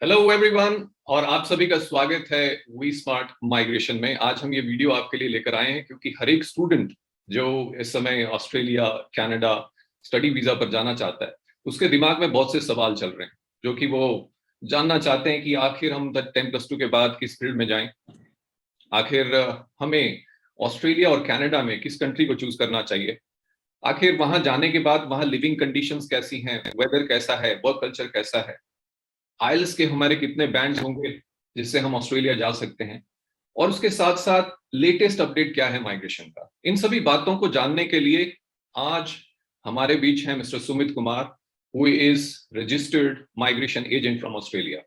Hello everyone और आप सभी का स्वागत है वी स्मार्ट माइग्रेशन में। आज हम ये वीडियो आपके लिए लेकर आए हैं क्योंकि हर एक स्टूडेंट जो इस समय ऑस्ट्रेलिया, कनाडा स्टडी वीजा पर जाना चाहता है, उसके दिमाग में बहुत से सवाल चल रहे हैं जो कि वो जानना चाहते हैं कि आखिर हम 10+2 के बाद किस फील्ड में जाएं। आखिर हमें ऑस्ट्रेलिया और कनाडा में किस कंट्री को चूज करना चाहिए। आखिर वहां जाने के बाद वहां लिविंग कंडीशंस कैसी हैं, वेदर कैसा है, वर्क कल्चर कैसा है, आइल्स के हमारे कितने बैंड्स होंगे जिससे हम ऑस्ट्रेलिया जा सकते हैं, और उसके साथ साथ लेटेस्ट अपडेट क्या है माइग्रेशन का। इन सभी बातों को जानने के लिए आज हमारे बीच हैं mister Sumit Kumar, who is registered migration agent from Australia.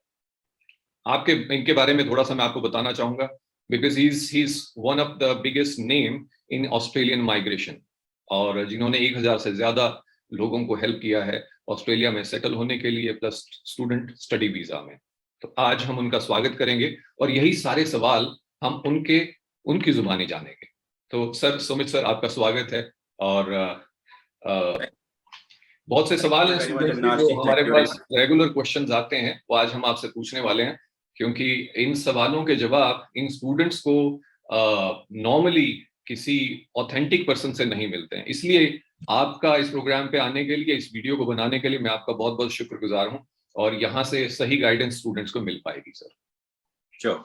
आपके इनके बारे में थोड़ा सा मैं आपको बताना चाहूंगा because he is one of the biggest name in Australian migration, और जिन्होंने 1000 से ज्यादा लोगों को हेल्प किया है ऑस्ट्रेलिया में सेटल होने के लिए, प्लस स्टूडेंट स्टडी वीजा में। तो आज हम उनका स्वागत करेंगे और यही सारे सवाल हम उनकी जुबानी जानेंगे। तो सर, सुमित सर, आपका स्वागत है। और बहुत से सवाल हैं स्टूडेंट्स के जो हमारे पास रेगुलर क्वेश्चंस आते हैं, वो आज हम आपसे पूछने वाले हैं, क्योंकि इन सवालों के जवाब इन स्टूडेंट्स को नॉर्मली किसी ऑथेंटिक पर्सन से नहीं मिलते हैं। इसलिए आपका इस प्रोग्राम पे आने के लिए, इस वीडियो को बनाने के लिए मैं आपका बहुत बहुत शुक्रगुजार हूं, और यहाँ से सही गाइडेंस स्टूडेंट्स को मिल पाएगी सर। Sure.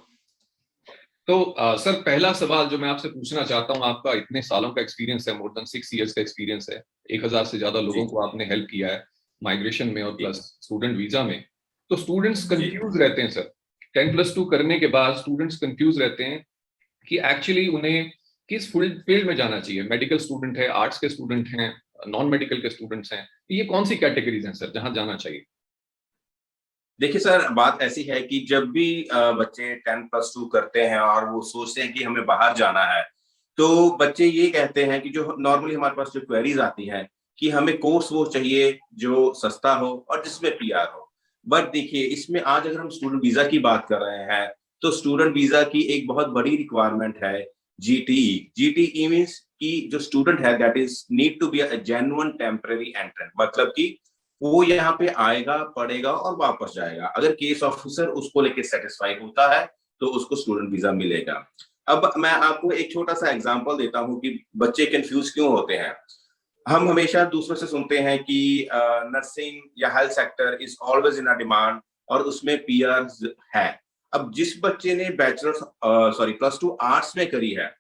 तो सर, पहला सवाल जो मैं आपसे पूछना चाहता हूँ, आपका इतने सालों का एक्सपीरियंस है, मोर देन 6 इयर्स का एक्सपीरियंस है, 1000 से ज्यादा लोगों को आपने हेल्प किया है माइग्रेशन में और प्लस स्टूडेंट वीजा में। तो स्टूडेंट्स कंफ्यूज रहते हैं सर, 10+2 करने के बाद स्टूडेंट्स कंफ्यूज रहते हैं कि एक्चुअली उन्हें किस फील्ड में जाना चाहिए। मेडिकल स्टूडेंट है, आर्ट्स के स्टूडेंट हैं, नॉन मेडिकल के स्टूडेंट्स हैं, ये कौन सी कैटेगरीज हैं सर जहां जाना चाहिए? देखिए सर, बात ऐसी है कि जब भी बच्चे 10+2 करते हैं और वो सोचते हैं कि हमें बाहर जाना है, तो बच्चे ये कहते हैं कि जो नॉर्मली हमारे पास जो क्वेरीज आती हैं कि हमें कोर्स वो चाहिए जो सस्ता हो और जिसमें पीआर हो। बट देखिए, इसमें आज अगर हम स्टूडेंट वीजा की बात कर रहे हैं तो स्टूडेंट वीजा की एक बहुत बड़ी रिक्वायरमेंट है जीटीई। जीटीई मीन्स कि जो स्टूडेंट है that is need to be a genuine temporary entrant, मतलब कि वो यहाँ पे आएगा, पढ़ेगा और वापस जाएगा। अगर केस ऑफिसर उसको लेके सेटिस्फाई होता है तो उसको स्टूडेंट वीजा मिलेगा। अब मैं आपको एक छोटा सा एग्जांपल देता हूँ कि बच्चे कंफ्यूज क्यों होते हैं। हम हमेशा दूसरों से सुनते हैं कि नर्सिंग या health sector is always in a demand और उसमें पीआर है। अब जिस बच्चे ने +2 आर्ट्स में करी है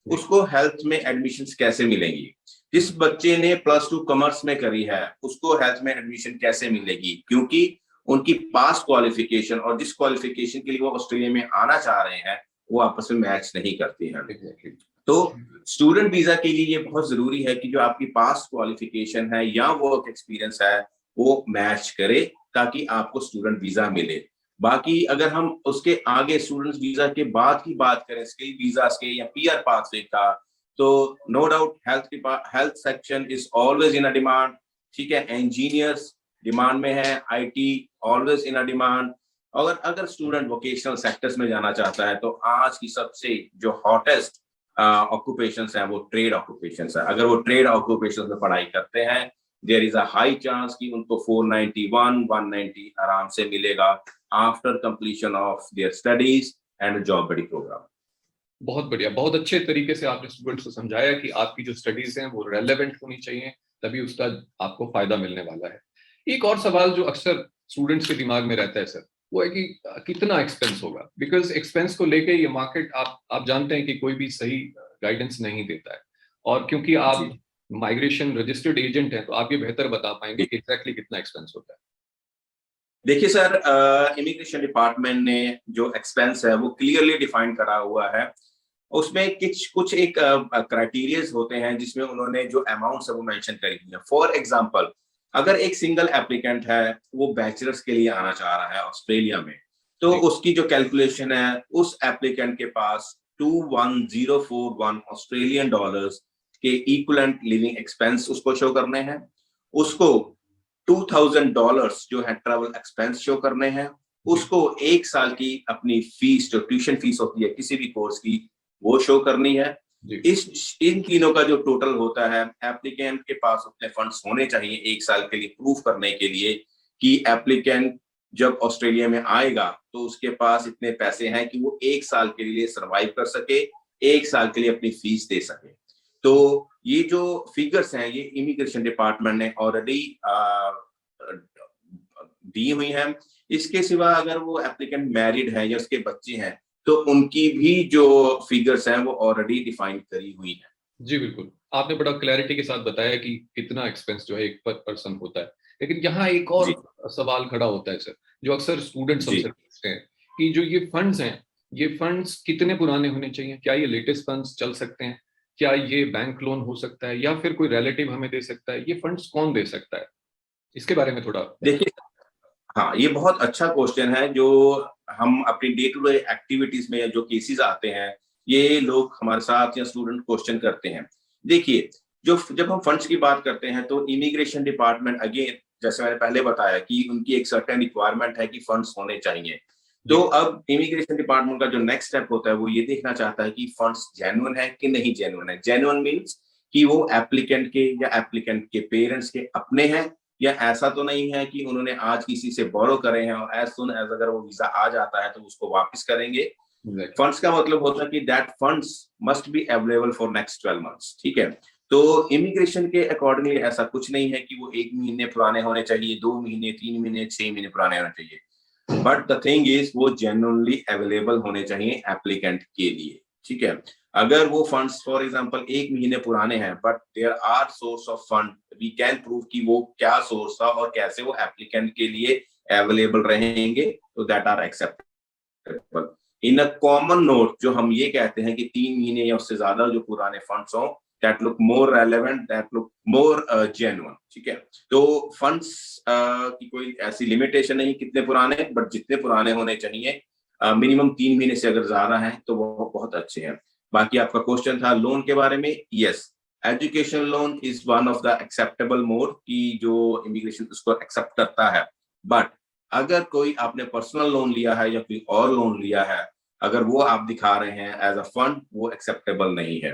उसको हेल्थ में एडमिशंस कैसे मिलेंगी? जिस बच्चे ने +2 कॉमर्स में करी है उसको हेल्थ में एडमिशन कैसे मिलेगी? क्योंकि उनकी पास क्वालिफिकेशन और जिस क्वालिफिकेशन के लिए वो ऑस्ट्रेलिया में आना चाह रहे हैं वो आपस में मैच नहीं करती है। तो स्टूडेंट वीजा के लिए ये बहुत जरूरी है कि जो आपकी पास क्वालिफिकेशन है या वर्क एक्सपीरियंस है वो मैच करे ताकि आपको स्टूडेंट वीजा मिले। बाकी अगर हम उसके आगे स्टूडेंट वीजा के बाद की बात करें, स्किल वीजा के या पीआर पाथवे का, तो no doubt health section is always in a demand. ठीक है, इंजीनियर्स डिमांड में है, IT always in a demand. और अगर स्टूडेंट वोकेशनल सेक्टर्स में जाना चाहता है तो आज की सबसे जो हॉटेस्ट ऑक्यूपेशंस है वो ट्रेड ऑक्यूपेशंस है। अगर वो ट्रेड ऑक्यूपेशंस में पढ़ाई करते हैं there is a high chance कि उनको 491 190 आराम से मिलेगा after completion of their studies and job ready programme. बहुत बढ़िया, बहुत अच्छे तरीके से आपने स्टूडेंट्स को समझाया कि आपकी जो स्टडीज हैं वो रेलेवेंट होनी चाहिए, तभी उसका आपको फायदा मिलने वाला है। एक और सवाल जो अक्सर स्टूडेंट्स के दिमाग में रहता है सर, वो है कि कितना एक्सपेंस होगा। बिकॉज एक्सपेंस को लेके ये मार्केट, आप जानते हैं कि कोई भी सही गाइडेंस नहीं देता है, और क्योंकि आप माइग्रेशन रजिस्टर्ड एजेंट हैं तो आप ये बेहतर बता पाएंगे कि एग्जैक्टली कितना एक्सपेंस होता है। देखिए सर, इमिग्रेशन डिपार्टमेंट ने जो एक्सपेंस है वो क्लियरली डिफाइन करा हुआ है। उसमें कुछ एक क्राइटेरियाज होते हैं जिसमें उन्होंने जो अमाउंट है वो मेंशन करी हुई है। फॉर एग्जांपल, अगर एक सिंगल एप्लीकेंट है वो बैचलर्स के लिए आना चाह रहा है ऑस्ट्रेलिया में, तो उसकी जो कैलकुलेशन है उस एप्लीकेंट के पास 21,041 ऑस्ट्रेलियन डॉलर्स के इक्विवेलेंट लिविंग एक्सपेंस उसको शो करने हैं। उसको $2,000 जो है ट्रैवल एक्सपेंस शो करने हैं। उसको 1 साल की अपनी फीस, जो ट्यूशन फीस होती है किसी भी कोर्स की, वो शो करनी है। इन तीनों का जो टोटल होता है, एप्लीकेंट के पास उतने फंड्स होने चाहिए 1 साल के लिए प्रूफ करने के लिए कि एप्लीकेंट जब ऑस्ट्रेलिया में आएगा तो उसके पास इतने पैसे हैं कि वो 1 साल के लिए सरवाइव कर सके, 1 साल के लिए अपनी फीस दे सके। तो ये जो फिगर्स हैं ये इमिग्रेशन डिपार्टमेंट ने ऑलरेडी दी हुई हैं। इसके सिवा अगर वो एप्लीकेंट मैरिड है या उसके बच्चे हैं तो उनकी भी जो फिगर्स हैं वो ऑलरेडी डिफाइन करी हुई है। जी बिल्कुल, आपने बड़ा क्लैरिटी के साथ बताया कि कितना एक्सपेंस जो है एक पर पर्सन होता है। लेकिन यहाँ एक और जी सवाल खड़ा होता है सर, जो अक्सर स्टूडेंट्स जी हमसे पूछते हैं कि जो ये फंड्स हैं, ये फंड्स कितने पुराने होने चाहिए? क्या ये लेटेस्ट फंड्स चल सकते हैं? क्या ये बैंक लोन हो सकता है या फिर कोई रिलेटिव हमें दे सकता है? ये फंड्स कौन दे सकता है? इसके बारे में थोड़ा बताएं। देखिए, हाँ, ये बहुत अच्छा क्वेश्चन है जो हम अपनी डे टू डे एक्टिविटीज में जो केसेस आते हैं, ये लोग हमारे साथ या स्टूडेंट क्वेश्चन करते हैं। देखिए, जो जब हम फंड्स की बात करते हैं तो इमिग्रेशन डिपार्टमेंट अगेन जैसे मैंने पहले बताया कि उनकी एक सर्टेन रिक्वायरमेंट है कि फंड्स होने चाहिए। जी, तो अब इमिग्रेशन डिपार्टमेंट का जो नेक्स्ट स्टेप होता है वो ये देखना चाहता है कि फंड्स जेन्युइन है कि नहीं जेन्युइन है। जेन्युइन मीन्स कि वो एप्लीकेंट के या एप्लीकेंट के पेरेंट्स के अपने हैं, या ऐसा तो नहीं है कि उन्होंने आज किसी से बोरो करे हैं और एज सुन एज अगर वो वीजा आ जाता है तो उसको वापस करेंगे। एग्जैक्टली। फंड्स का मतलब होता है कि that funds must be available for next 12 months. ठीक है, तो इमिग्रेशन के अकॉर्डिंगली ऐसा कुछ नहीं है कि वो 1 महीने पुराने होने चाहिए, 2 महीने, 3 महीने, 6 महीने पुराने होने चाहिए। बट द थिंग इज वो जेन्युइनली अवेलेबल होने चाहिए एप्लीकेंट के लिए। ठीक है, अगर वो फंड्स फॉर एग्जांपल 1 महीने पुराने हैं but there are source of fund, we can prove कि वो क्या सोर्स था और कैसे वो एप्लीकेंट के लिए अवेलेबल रहेंगे, तो that are acceptable. In a common note जो हम ये कहते हैं कि 3 महीने या उससे ज्यादा जो पुराने फंड्स हों, that look more relevant, that look more genuine. ठीक है, तो फंड्स की कोई ऐसी लिमिटेशन नहीं कितने पुराने, बट जितने पुराने होने चाहिए, मिनिमम 3 महीने से अगर ज्यादा है तो वो बहुत अच्छे हैं। बाकी आपका क्वेश्चन था लोन के बारे में। Yes, education loan is one of the acceptable mode की जो इमिग्रेशन उसको एक्सेप्ट करता है। बट अगर कोई आपने पर्सनल लोन लिया है या कोई और लोन लिया है, अगर वो आप दिखा रहे हैं एज अ फंड, वो एक्सेप्टेबल नहीं है।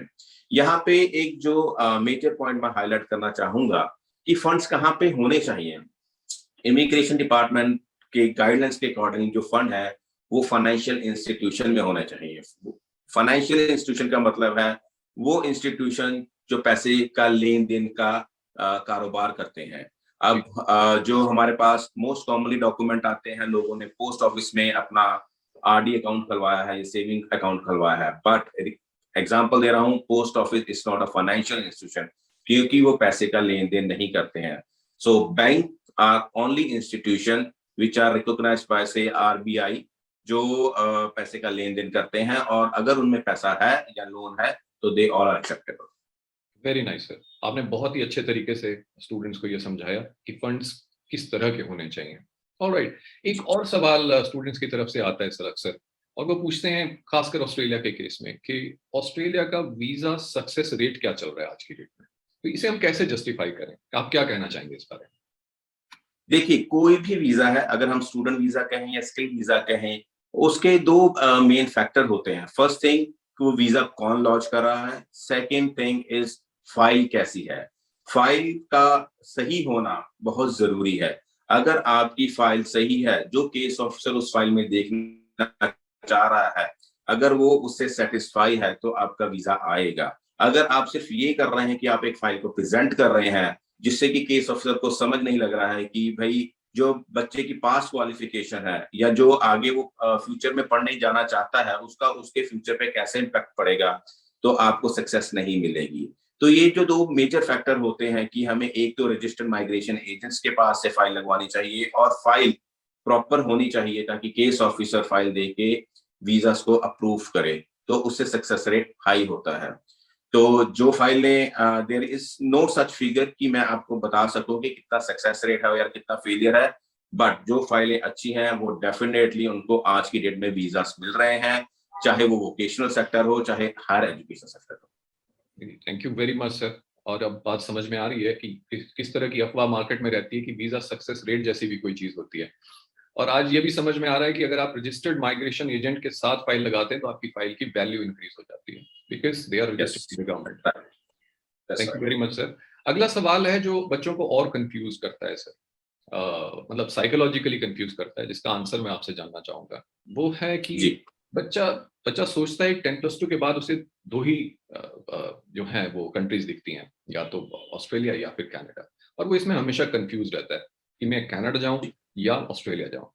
यहाँ पे एक जो मेजर पॉइंट मैं हाईलाइट करना चाहूंगा कि फंड्स कहाँ पे होने चाहिए। इमिग्रेशन डिपार्टमेंट के गाइडलाइंस के अकॉर्डिंग जो फंड है वो फाइनेंशियल इंस्टीट्यूशन में होना चाहिए। फाइनेंशियल इंस्टीट्यूशन का मतलब है वो इंस्टीट्यूशन जो पैसे का लेन देन का कारोबार करते हैं। जी, अब जो हमारे पास मोस्ट कॉमनली डॉक्यूमेंट आते हैं, लोगों ने पोस्ट ऑफिस में अपना आरडी अकाउंट खुलवाया है या सेविंग अकाउंट खुलवाया है, बट एग्जांपल दे रहा हूँ, post office is not a financial institution क्योंकि वो पैसे का लेन देन नहीं करते हैं। So bank are only institution which are recognized by say RBI, जो पैसे का लेन देन करते हैं, और अगर उनमें पैसा है या लोन है तो they all are acceptable. Very nice sir. आपने बहुत ही अच्छे तरीके से स्टूडेंट्स को ये समझाया कि फंड्स किस तरह के होने चाहिए। ऑलराइट, एक और सवाल स्टूडेंट्स की तरफ से आता है सर अक्सर, और वो पूछते हैं खासकर ऑस्ट्रेलिया के केस में कि ऑस्ट्रेलिया का वीजा सक्सेस रेट क्या चल रहा है आज की डेट में, तो इसे हम कैसे जस्टिफाई करें? आप क्या कहना चाहेंगे इस बारे में? देखिए, कोई भी वीजा है, अगर हम स्टूडेंट वीजा कहें या स्किल वीजा कहें, उसके दो मेन फैक्टर होते हैं। फर्स्ट थिंग, वो वीजा कौन लॉन्च कर रहा है। सेकेंड थिंग इज फाइल कैसी है। फाइल का सही होना बहुत जरूरी है। अगर आपकी फाइल सही है, जो केस ऑफिसर उस फाइल में देखना चाह रहा है, अगर वो उससे सेटिस्फाई है तो आपका वीजा आएगा। अगर आप सिर्फ ये कर रहे हैं कि आप एक फाइल को प्रेजेंट कर रहे हैं जिससे कि केस ऑफिसर को समझ नहीं लग रहा है कि भाई जो बच्चे की पास क्वालिफिकेशन है या जो आगे वो फ्यूचर में पढ़ने जाना चाहता है उसका उसके फ्यूचर पे कैसे इम्पैक्ट पड़ेगा, तो आपको सक्सेस नहीं मिलेगी। तो ये जो दो मेजर फैक्टर होते हैं कि हमें एक तो रजिस्टर्ड माइग्रेशन एजेंट्स के पास से फाइल लगवानी चाहिए और फाइल प्रॉपर होनी चाहिए ताकि केस ऑफिसर फाइल दे के वीजा को अप्रूव करे, तो उससे सक्सेस रेट हाई होता है। तो जो फाइल ने there is no such figure कि मैं आपको बता सकूं कि कितना सक्सेस रेट है या कितना फेलियर है, बट जो फाइलें अच्छी हैं वो डेफिनेटली उनको आज की डेट में वीजा मिल रहे हैं, चाहे वो वोकेशनल सेक्टर हो चाहे हायर एजुकेशन सेक्टर हो। Thank you very much sir. और अब बात समझ में आ रही है कि किस तरह की अफवाह मार्केट में रहती है कि वीजा सक्सेस रेट जैसी भी कोई चीज होती है। और आज ये भी समझ में आ रहा है कि अगर आप रजिस्टर्ड माइग्रेशन एजेंट के साथ फाइल लगाते हैं तो आपकी फाइल की वैल्यू इंक्रीज हो जाती है because they are yes, registered with government. That's thank you right. Very much sir. अगला सवाल है जो बच्चों को और कंफ्यूज करता है सर, मतलब साइकोलॉजिकली कंफ्यूज करता है, जिसका आंसर मैं आपसे जानना चाहूंगा। वो है कि जी बच्चा बच्चा सोचता है 10+2 के बाद उसे दो ही जो है वो कंट्रीज दिखती हैं, या तो ऑस्ट्रेलिया या फिर कनाडा, और वो इसमें हमेशा कंफ्यूज रहता है कि मैं कनाडा जाऊं जी या ऑस्ट्रेलिया जाऊं।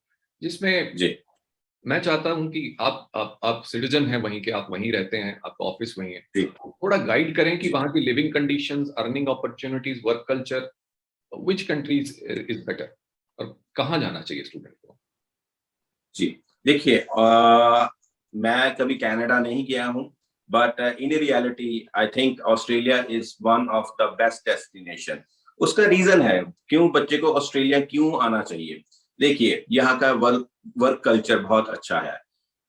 जिसमें जी मैं चाहता हूं कि आप सिटीजन हैं वहीं के, आप वहीं रहते हैं, आपका ऑफिस वहीं है, जी थोड़ा गाइड करें कि जी वहाँ की living conditions, earning opportunities, work culture, which countries is better, और कहाँ जाना चाहिए स्टूडेंट को। जी। देखिए मैं कभी कनाडा नहीं गया हूँ, but in reality I think Australia is one of the best destination. उसका रीजन है क्यों बच्चे को ऑस्ट्रेलिया क्यों आना चाहिए। देखिए यहाँ का वर्क वर्क कल्चर बहुत अच्छा है।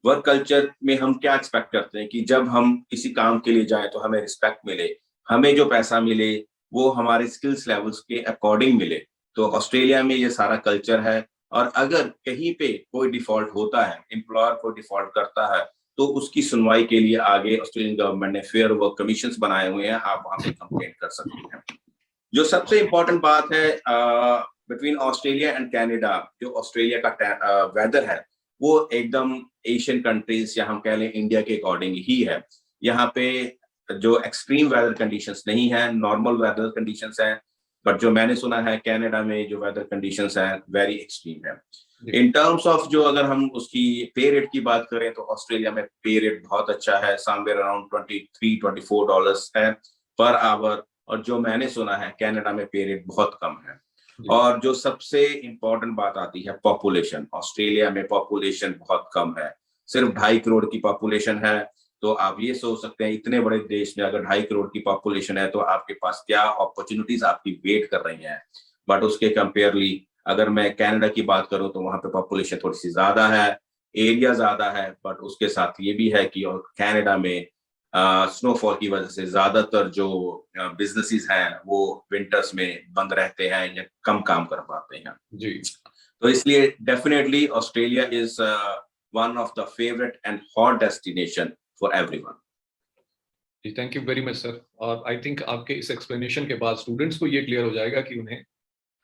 वर्क कल्चर में हम क्या एक्सपेक्ट करते हैं कि जब हम किसी काम के लिए जाएं तो हमें रिस्पेक्ट मिले, हमें जो पैसा मिले वो हमारे स्किल्स लेवल्स के अकॉर्डिंग मिले। तो ऑस्ट्रेलिया में ये सारा कल्चर है। और अगर कहीं पे कोई डिफॉल्ट होता है, एम्प्लॉयर को डिफॉल्ट करता है, तो उसकी सुनवाई के लिए आगे ऑस्ट्रेलियन गवर्नमेंट ने फेयर वर्क कमीशंस बनाए हुए हैं, आप वहां पे कंप्लेंट कर सकते हैं। जो सबसे इम्पोर्टेंट बात है बिटवीन ऑस्ट्रेलिया एंड कनाडा, जो ऑस्ट्रेलिया का वेदर है वो एकदम एशियन कंट्रीज या हम कह लें इंडिया के अकॉर्डिंग ही है। यहाँ पे जो एक्सट्रीम वेदर कंडीशंस नहीं है, नॉर्मल वेदर कंडीशंस हैं। बट जो मैंने सुना है कनाडा में जो वेदर कंडीशंस हैं वेरी एक्सट्रीम है। जी इन टर्म्स ऑफ जो अगर हम उसकी पे रेट की बात करें तो ऑस्ट्रेलिया में पे रेट बहुत अच्छा है, समवेयर अराउंड $23-24 है पर आवर। और जो मैंने सुना है कनाडा में पे रेट बहुत कम है। जी और जो सबसे इम्पोर्टेंट बात आती है पॉपुलेशन, ऑस्ट्रेलिया में पॉपुलेशन बहुत कम है, सिर्फ 2.5 करोड़ की पॉपुलेशन है। तो आप ये सोच सकते हैं इतने बड़े देश में अगर 2.5 करोड़ की पॉपुलेशन है तो आपके पास क्या अपॉर्चुनिटीज आपकी वेट कर रही हैं। बट उसके कंपेयरली अगर मैं कनाडा की बात करूं तो वहां पे पॉपुलेशन थोड़ी सी ज्यादा है, एरिया ज्यादा है, बट उसके साथ ये भी है कि और कनाडा में स्नोफॉल की वजह से ज्यादातर जो बिजनेसेस हैं वो विंटर्स में बंद रहते हैं या कम काम कर पाते हैं। जी तो इसलिए definitely Australia is one of the favourite and hot destination for everyone. जी, thank you very much sir. और आई थिंक आपके इस एक्सप्लेनेशन के बाद स्टूडेंट्स को ये क्लियर हो जाएगा कि उन्हें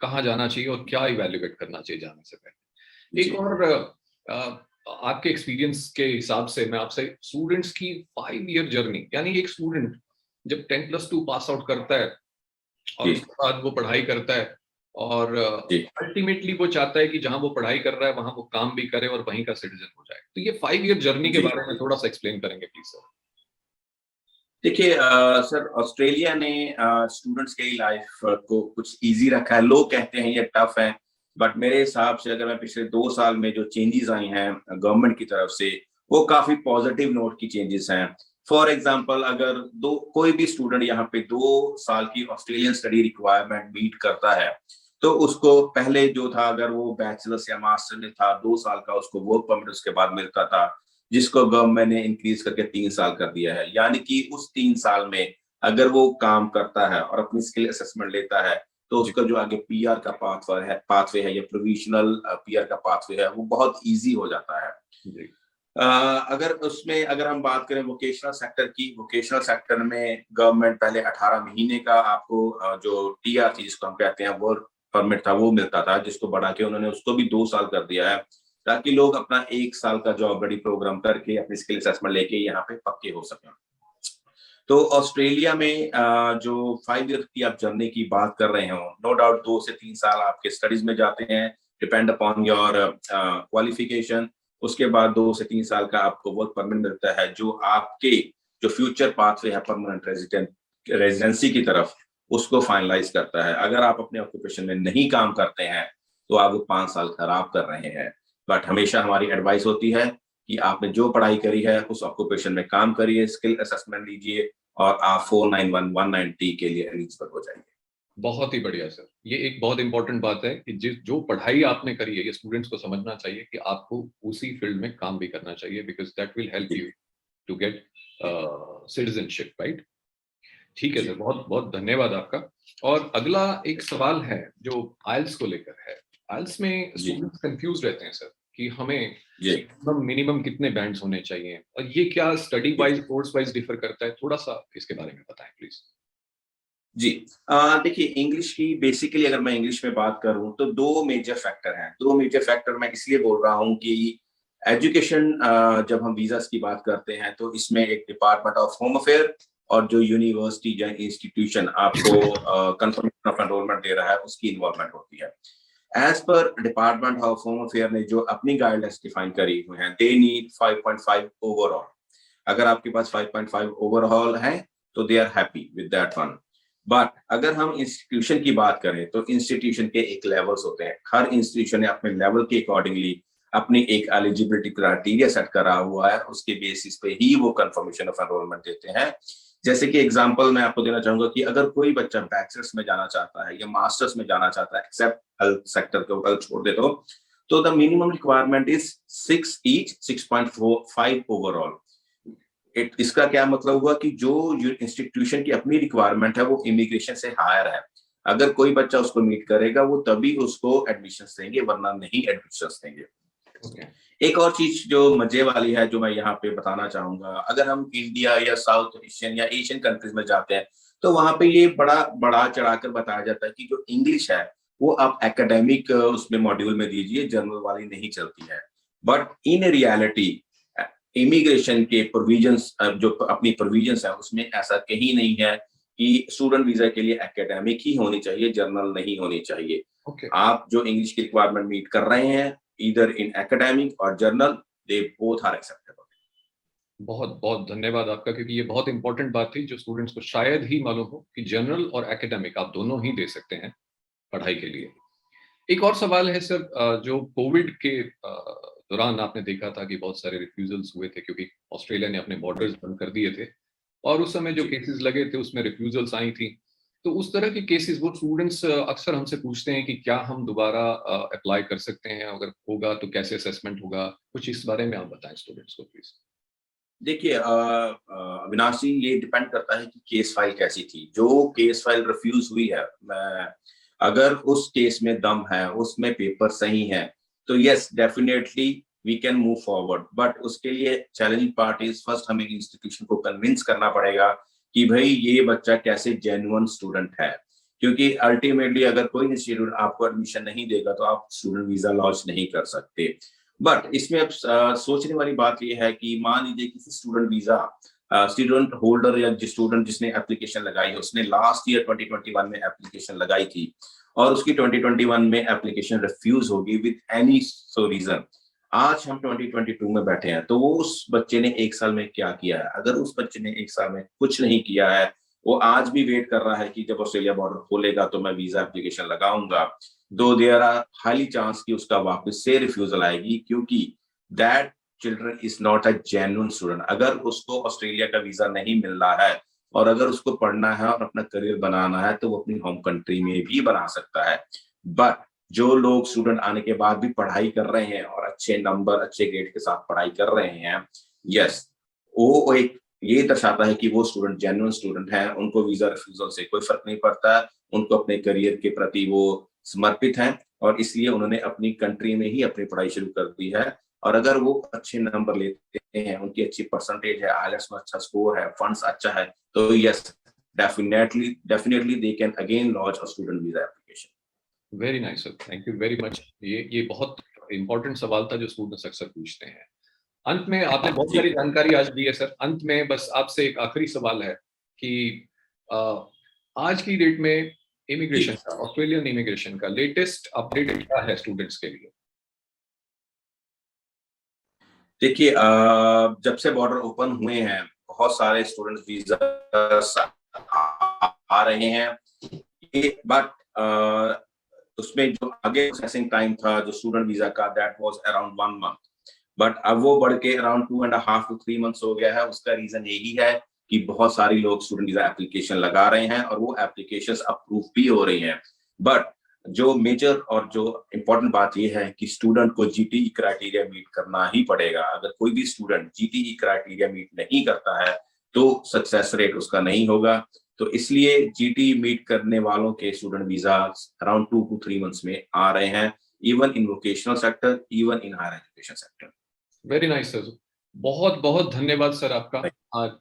कहाँ जाना चाहिए और क्या इवैल्यूएट करना चाहिए जाने से पहले। एक जी और आपके एक्सपीरियंस के हिसाब से मैं आपसे स्टूडेंट्स की 5 ईयर जर्नी, यानी एक स्टूडेंट जब 10+2 पास आउट करता है और जी उसके बाद वो पढ़ाई करता है, और जी अल्टीमेटली वो चाहता है कि जहां वो पढ़ाई कर रहा है वहां वो काम भी करे और वहीं का सिटीजन हो जाए, तो ये 5 ईयर जर्नी के जी। बारे में थोड़ा सा एक्सप्लेन करेंगे प्लीज सर। देखिए सर ऑस्ट्रेलिया ने स्टूडेंट्स की लाइफ को कुछ इजी रखा है। लोग कहते हैं ये टफ है, बट मेरे हिसाब से अगर मैं पिछले 2 साल में जो चेंजेस आई हैं गवर्नमेंट की तरफ से वो काफी पॉजिटिव नोट की चेंजेस हैं। फॉर एग्जांपल अगर दो कोई भी स्टूडेंट यहाँ पे 2 साल की ऑस्ट्रेलियन स्टडी रिक्वायरमेंट मीट करता है तो उसको पहले जो था अगर वो बैचलर्स या मास्टर में था 2 साल का उसको वर्क परमिट उसके बाद मिलता था, जिसको गवर्नमेंट ने इंक्रीज करके 3 साल कर दिया है। यानी कि उस 3 साल में अगर वो काम करता है और अपनी स्किल असेसमेंट लेता है तो जी उसका जो आगे पीआर का पाथवे है या प्रोविजनल पीआर का पाथवे है वो बहुत इजी हो जाता है। जी अगर उसमें अगर हम बात करें वोकेशनल सेक्टर की, वोकेशनल सेक्टर में गवर्नमेंट पहले 18 महीने का आपको जो टीआर थी जिसको हम कहते हैं वर्क परमिट था वो मिलता था, जिसको बढ़ा के उन्होंने उसको भी 2 साल कर दिया है ताकि लोग अपना 1 साल का जॉब रेडी प्रोग्राम करके अपनी स्किल असेसमेंट लेके यहाँ पे पक्के हो सकें। तो ऑस्ट्रेलिया में जो 5 ईयर की आप जर्नी की बात कर रहे हो, नो डाउट 2 से 3 साल आपके स्टडीज में जाते हैं, डिपेंड अपॉन योर क्वालिफिकेशन। उसके बाद 2 से 3 साल का आपको वर्क परमिट मिलता है जो आपके जो फ्यूचर पाथवे है परमानेंट रेजिडेंसी की तरफ उसको फाइनलाइज करता है। अगर आप अपने ऑक्यूपेशन में नहीं काम करते हैं तो आप वो 5 साल खराब कर रहे हैं। बट हमेशा हमारी एडवाइस होती है कि आपने जो पढ़ाई करी है उस ऑक्यूपेशन में काम करिए, स्किल असेसमेंट लीजिए और आप 49119T के लिए एलिजिबल हो जाएंगे। बहुत ही बढ़िया सर। ये एक बहुत इंपॉर्टेंट बात है कि जिस जो पढ़ाई आपने करी है ये स्टूडेंट्स को समझना चाहिए कि आपको उसी फील्ड में काम भी करना चाहिए, बिकॉज दैट विल हेल्प जी you to get citizenship, right. ठीक है सर, जी बहुत बहुत धन्यवाद आपका। और अगला एक सवाल है जो आइल्स को लेकर है। आइल्स में जी स्टूडेंट्स कंफ्यूज रहते हैं सर कि हमें जी मिनिमम कितने बैंड्स होने चाहिए, और ये क्या स्टडी जी वाइज कोर्स वाइज डिफर करता है, थोड़ा सा इसके बारे में बताएं प्लीज। जी। देखिए, इंग्लिश की बेसिकली अगर मैं इंग्लिश में बात करूं तो दो मेजर फैक्टर हैं। दो मेजर फैक्टर मैं इसलिए बोल रहा हूं कि एजुकेशन, जब हम वीजास की बात करते हैं तो इसमें एक डिपार्टमेंट ऑफ होम अफेयर और जो यूनिवर्सिटी या इंस्टीट्यूशन आपको कंफर्मेशन ऑफ एनरोलमेंट दे रहा है उसकी इन्वॉल्वमेंट होती है। As per department of home affair ने जो अपनी गाइडलाइंस डिफाइन करी हुई हैं, दे नीड 5.5 ओवरऑल। अगर आपके पास 5.5 ओवरऑल है तो they are happy with that one. But अगर हम इंस्टीट्यूशन की बात करें तो इंस्टीट्यूशन के एक लेवल्स होते हैं। हर इंस्टीट्यूशन ने अपने लेवल के अकॉर्डिंगली अपनी एक एलिजिबिलिटी क्राइटेरिया सेट करा हुआ है, उसके बेसिस पे ही वो कंफर्मेशन ऑफ एनरोलमेंट देते हैं। जैसे कि एग्जांपल मैं आपको देना चाहूंगा कि अगर कोई बच्चा बैचलर्स में जाना चाहता है या मास्टर्स में जाना चाहता है, एक्सेप्ट हेल्थ सेक्टर को कल छोड़ दे तो the minimum requirement is 6 each, 6.45 overall. इसका क्या मतलब हुआ कि जो इंस्टीट्यूशन की अपनी रिक्वायरमेंट है वो इमिग्रेशन से हायर है। अगर कोई बच्चा उसको मीट करेगा वो तभी उसको एडमिशन देंगे, वरना नहीं एडमिशन देंगे। Okay. एक और चीज जो मजे वाली है जो मैं यहाँ पे बताना चाहूंगा, अगर हम इंडिया या साउथ एशियन या एशियन कंट्रीज में जाते हैं तो वहां पे ये बड़ा बड़ा चढ़ाकर बताया जाता है कि जो इंग्लिश है वो आप एकेडमिक उसमें मॉड्यूल में दीजिए, जनरल वाली नहीं चलती है। बट इन रियलिटी इमिग्रेशन के प्रोविजंस, जो अपनी प्रोविजंस है उसमें ऐसा कहीं नहीं है कि स्टूडेंट वीजा के लिए एकेडमिक ही होनी चाहिए, जर्नल नहीं होनी चाहिए। Okay. आप जो इंग्लिश की रिक्वायरमेंट मीट कर रहे हैं ईदर इन एकेडमिक और journal, they both are acceptable. बहुत बहुत धन्यवाद आपका, क्योंकि ये बहुत इंपॉर्टेंट बात थी जो स्टूडेंट्स को शायद ही मालूम हो कि जनरल और एकेडमिक आप दोनों ही दे सकते हैं पढ़ाई के लिए। एक और सवाल है सर, जो कोविड के दौरान आपने देखा था कि बहुत सारे रिफ्यूजल्स हुए थे, क्योंकि ऑस्ट्रेलिया ने अपने बॉर्डर्स बंद कर दिए थे और उस समय जो जी। केसेस लगे थे उसमें रिफ्यूजल्स आई थी। तो उस तरह के केसेस वो स्टूडेंट्स अक्सर हमसे पूछते हैं कि क्या हम दोबारा अप्लाई कर सकते हैं, अगर होगा तो कैसे असेसमेंट होगा, कुछ इस बारे में आप बताएं स्टूडेंट्स को प्लीज। देखिए, अविनाश जी, ये डिपेंड करता है कि केस फाइल कैसी थी। जो केस फाइल रिफ्यूज हुई है, मैं अगर उस केस में दम है, उसमें पेपर सही है, तो yes definitely we can move forward. But उसके लिए चैलेंजिंग पार्ट इज फर्स्ट हमें इंस्टीट्यूशन को कन्विंस करना पड़ेगा कि भाई ये बच्चा कैसे जेन्युइन स्टूडेंट है। क्योंकि अल्टीमेटली अगर कोई इंस्टीट्यूट आपको एडमिशन नहीं देगा तो आप स्टूडेंट वीजा लॉन्च नहीं कर सकते। बट इसमें अब सोचने वाली बात यह है कि मान लीजिए किसी स्टूडेंट वीजा, स्टूडेंट होल्डर या स्टूडेंट जिसने एप्लीकेशन लगाई है उसने लास्ट ईयर 2021 में एप्लीकेशन लगाई थी और उसकी 2021 में एप्लीकेशन रिफ्यूज होगी विद एनी सो रीजन। आज हम 2022 में बैठे हैं, तो वो उस बच्चे ने एक साल में क्या किया है? अगर उस बच्चे ने एक साल में कुछ नहीं किया है, वो आज भी वेट कर रहा है कि जब ऑस्ट्रेलिया बॉर्डर खोलेगा तो मैं वीजा एप्लीकेशन लगाऊंगा, दो देयर आर हाईली चांस कि उसका वापस से रिफ्यूजल आएगी, क्योंकि that children is not a genuine student. अगर उसको ऑस्ट्रेलिया का वीजा नहीं मिल रहा है और अगर उसको पढ़ना है और अपना करियर बनाना है तो वो अपनी होम कंट्री में भी बना सकता है। बट जो लोग स्टूडेंट आने के बाद भी पढ़ाई कर रहे हैं और अच्छे नंबर अच्छे ग्रेड के साथ पढ़ाई कर रहे हैं, यस, वो एक ये दर्शाता है कि वो स्टूडेंट जेन्युइन स्टूडेंट है, उनको वीजा रिफ्यूजल से कोई फर्क नहीं पड़ता है, उनको अपने करियर के प्रति वो समर्पित हैं और इसलिए उन्होंने अपनी कंट्री में ही अपनी पढ़ाई शुरू कर दी है। और अगर वो अच्छे नंबर लेते हैं, उनकी अच्छी परसेंटेज है, आईएलटीएस में अच्छा स्कोर है, फंड्स अच्छा है, तो yes definitely definitely they can again launch a student visa application. Very nice sir, thank you very much. ये बहुत इंपॉर्टेंट सवाल था जो स्टूडेंट्स अक्सर पूछते हैं। अंत में आपने बहुत जी। सारी जानकारी आज दी है सर। अंत में बस आपसे एक आखिरी सवाल है कि अ, आज की डेट में जी। इमिग्रेशन का, ऑस्ट्रेलियन इमिग्रेशन का लेटेस्ट अपडेट क्या है स्टूडेंट्स के लिए? देखिए, जब से बॉर्डर ओपन हुए हैं बहुत सारे स्टूडेंट वीजा आ रहे हैं। ये बट उसमें जो आगे प्रोसेसिंग टाइम था जो स्टूडेंट वीजा का, that was around 1 month. But अब वो बढ़ के अराउंड 2.5 to 3 मंथ्स हो गया है। उसका रीजन यही है कि बहुत सारे लोग स्टूडेंट वीजा एप्लीकेशन लगा रहे हैं और वो एप्लीकेशंस अप्रूव भी हो रही हैं। बट जो मेजर और जो इम्पोर्टेंट बात यह है कि स्टूडेंट को जीटीई क्राइटेरिया मीट करना ही पड़ेगा। अगर कोई भी स्टूडेंट जीटीई क्राइटेरिया मीट नहीं करता है तो सक्सेस रेट उसका नहीं होगा। तो इसलिए जीटीई मीट करने वालों के student visa around 2 to 3 months में आ रहे हैं, even in vocational sector, even in higher education sector. Very nice sir, बहुत बहुत धन्यवाद सर आपका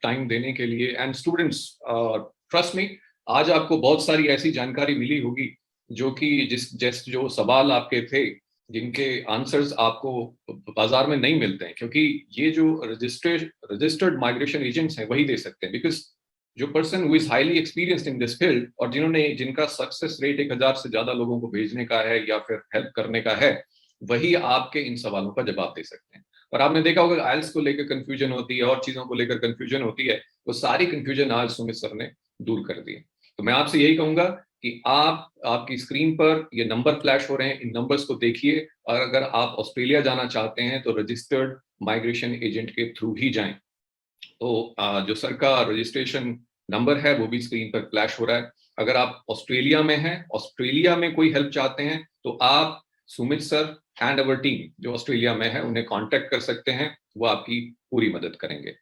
टाइम देने के लिए। एंड स्टूडेंट्स, ट्रस्ट मी, आज आपको बहुत सारी ऐसी जानकारी मिली होगी जो कि जो सवाल आपके थे, जिनके आंसर्स आपको बाजार में नहीं मिलते हैं, क्योंकि ये जो रजिस्टर्ड माइग्रेशन एजेंट्स हैं वही दे सकते हैं। बिकॉज जो person who is highly experienced in this field और जिनका सक्सेस रेट 1000 से ज्यादा लोगों को भेजने का है या फिर हेल्प करने का है, वही आपके इन सवालों का जवाब दे सकते हैं। और आपने देखा होगा आइल्स को लेकर कंफ्यूजन होती है और चीजों को लेकर कंफ्यूजन होती है, वो सारी कंफ्यूजन आज सुमित सर ने दूर कर दी है। तो मैं आपसे यही कहूंगा कि आपकी स्क्रीन पर ये नंबर फ्लैश हो रहे हैं, इन नंबर्स को देखिए, और अगर आप ऑस्ट्रेलिया जाना चाहते हैं तो रजिस्टर्ड माइग्रेशन एजेंट के थ्रू ही जाएं। तो जो सर का रजिस्ट्रेशन नंबर है वो भी स्क्रीन पर फ्लैश हो रहा है। अगर आप ऑस्ट्रेलिया में हैं, ऑस्ट्रेलिया में कोई हेल्प चाहते हैं, तो आप Sumit sir and our team जो ऑस्ट्रेलिया में है उन्हें कांटेक्ट कर सकते हैं, वो आपकी पूरी मदद करेंगे।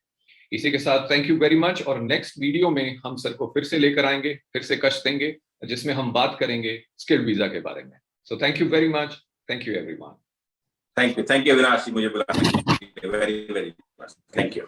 इसी के साथ थैंक यू वेरी मच, और नेक्स्ट वीडियो में हम सर को फिर से लेकर आएंगे, फिर से कष्ट देंगे, जिसमें हम बात करेंगे स्किल्ड वीजा के बारे में। So thank you very much, thank you everyone. Thank you Avinash ji, मुझे बुलाने के लिए very very much, thank you.